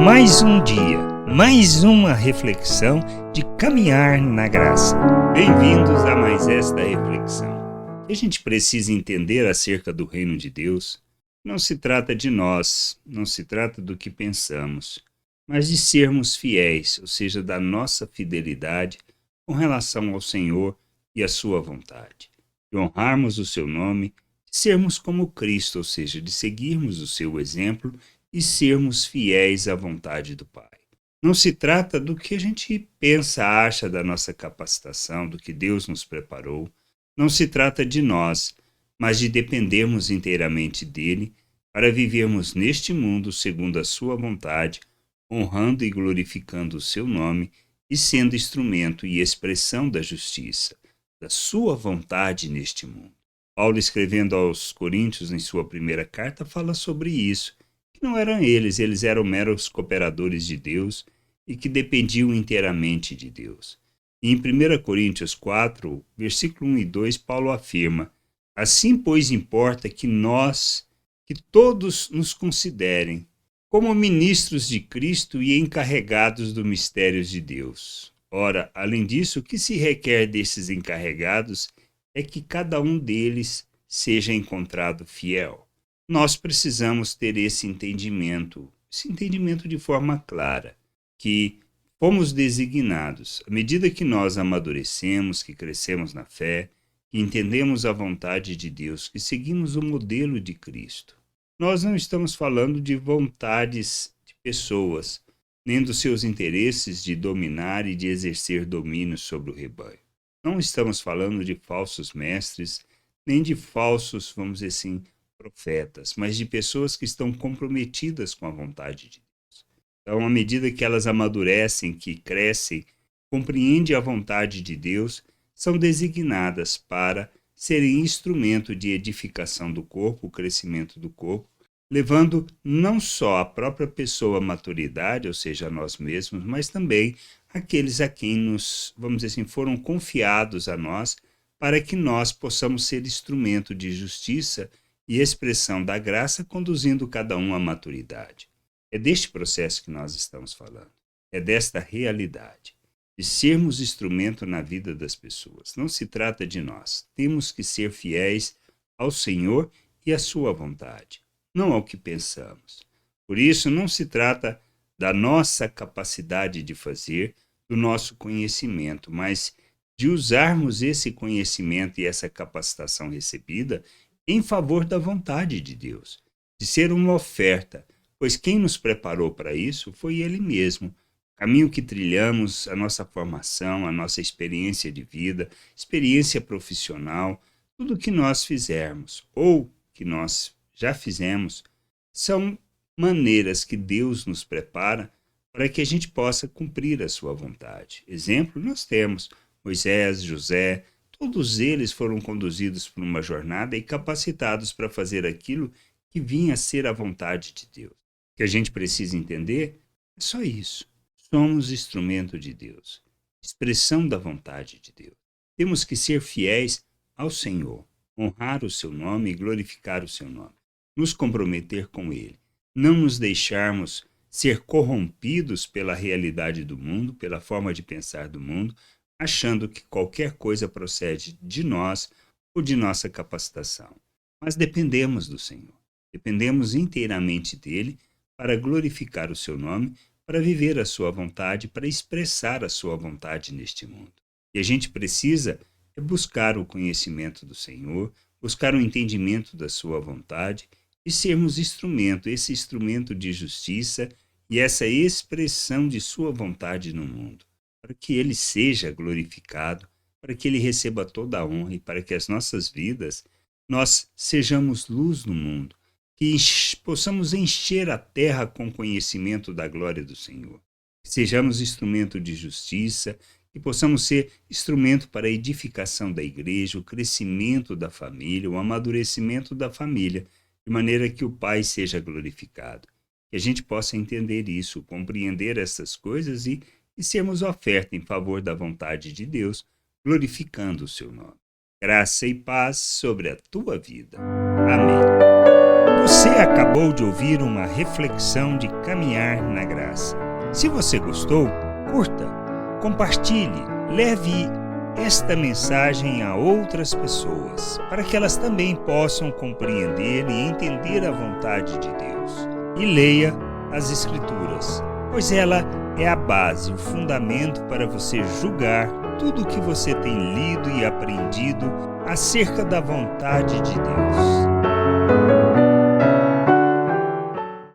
Mais um dia, mais uma reflexão de caminhar na graça. Bem-vindos a mais esta reflexão. O que a gente precisa entender acerca do reino de Deus não se trata de nós, não se trata do que pensamos, mas de sermos fiéis, ou seja, da nossa fidelidade com relação ao Senhor e à sua vontade, de honrarmos o seu nome, de sermos como Cristo, ou seja, de seguirmos o seu exemplo e sermos fiéis à vontade do Pai. Não se trata do que a gente pensa, acha da nossa capacitação, do que Deus nos preparou. Não se trata de nós, mas de dependermos inteiramente dele para vivermos neste mundo segundo a sua vontade, honrando e glorificando o seu nome e sendo instrumento e expressão da justiça, da sua vontade neste mundo. Paulo, escrevendo aos Coríntios em sua primeira carta, fala sobre isso. Não eram eles eram meros cooperadores de Deus e que dependiam inteiramente de Deus. E em 1 Coríntios 4, versículo 1 e 2, Paulo afirma: assim, pois, importa que todos nos considerem como ministros de Cristo e encarregados dos mistérios de Deus. Ora, além disso, o que se requer desses encarregados é que cada um deles seja encontrado fiel. Nós precisamos ter esse entendimento de forma clara, que fomos designados, à medida que nós amadurecemos, que crescemos na fé, que entendemos a vontade de Deus, que seguimos o modelo de Cristo. Nós não estamos falando de vontades de pessoas, nem dos seus interesses de dominar e de exercer domínio sobre o rebanho. Não estamos falando de falsos mestres, nem de falsos, vamos dizer assim, profetas, mas de pessoas que estão comprometidas com a vontade de Deus. Então, à medida que elas amadurecem, que crescem, compreendem a vontade de Deus, são designadas para serem instrumento de edificação do corpo, o crescimento do corpo, levando não só a própria pessoa à maturidade, ou seja, a nós mesmos, mas também aqueles a quem vamos dizer assim, foram confiados a nós, para que nós possamos ser instrumento de justiça e expressão da graça, conduzindo cada um à maturidade. É deste processo que nós estamos falando. É desta realidade, de sermos instrumento na vida das pessoas. Não se trata de nós. Temos que ser fiéis ao Senhor e à sua vontade, não ao que pensamos. Por isso, não se trata da nossa capacidade de fazer, do nosso conhecimento, mas de usarmos esse conhecimento e essa capacitação recebida em favor da vontade de Deus, de ser uma oferta, pois quem nos preparou para isso foi Ele mesmo. O caminho que trilhamos, a nossa formação, a nossa experiência de vida, experiência profissional, tudo que nós fizermos ou que nós já fizemos, são maneiras que Deus nos prepara para que a gente possa cumprir a sua vontade. Exemplo, nós temos Moisés, José. Todos eles foram conduzidos por uma jornada e capacitados para fazer aquilo que vinha a ser a vontade de Deus. O que a gente precisa entender é só isso. Somos instrumento de Deus, expressão da vontade de Deus. Temos que ser fiéis ao Senhor, honrar o seu nome e glorificar o seu nome, nos comprometer com Ele, não nos deixarmos ser corrompidos pela realidade do mundo, pela forma de pensar do mundo, achando que qualquer coisa procede de nós ou de nossa capacitação. Mas dependemos do Senhor. Dependemos inteiramente dele para glorificar o seu nome, para viver a sua vontade, para expressar a sua vontade neste mundo. E a gente precisa buscar o conhecimento do Senhor, buscar o entendimento da sua vontade e sermos esse instrumento de justiça e essa expressão de sua vontade no mundo, para que ele seja glorificado, para que ele receba toda a honra e para que as nossas vidas, nós sejamos luz no mundo, que possamos encher a terra com conhecimento da glória do Senhor, que sejamos instrumento de justiça, que possamos ser instrumento para a edificação da igreja, o crescimento da família, o amadurecimento da família, de maneira que o Pai seja glorificado. Que a gente possa entender isso, compreender essas coisas e sermos oferta em favor da vontade de Deus, glorificando o seu nome. Graça e paz sobre a tua vida. Amém. Você acabou de ouvir uma reflexão de caminhar na graça. Se você gostou, curta, compartilhe, leve esta mensagem a outras pessoas, para que elas também possam compreender e entender a vontade de Deus. E leia as Escrituras, pois ela é a base, o fundamento para você julgar tudo o que você tem lido e aprendido acerca da vontade de Deus.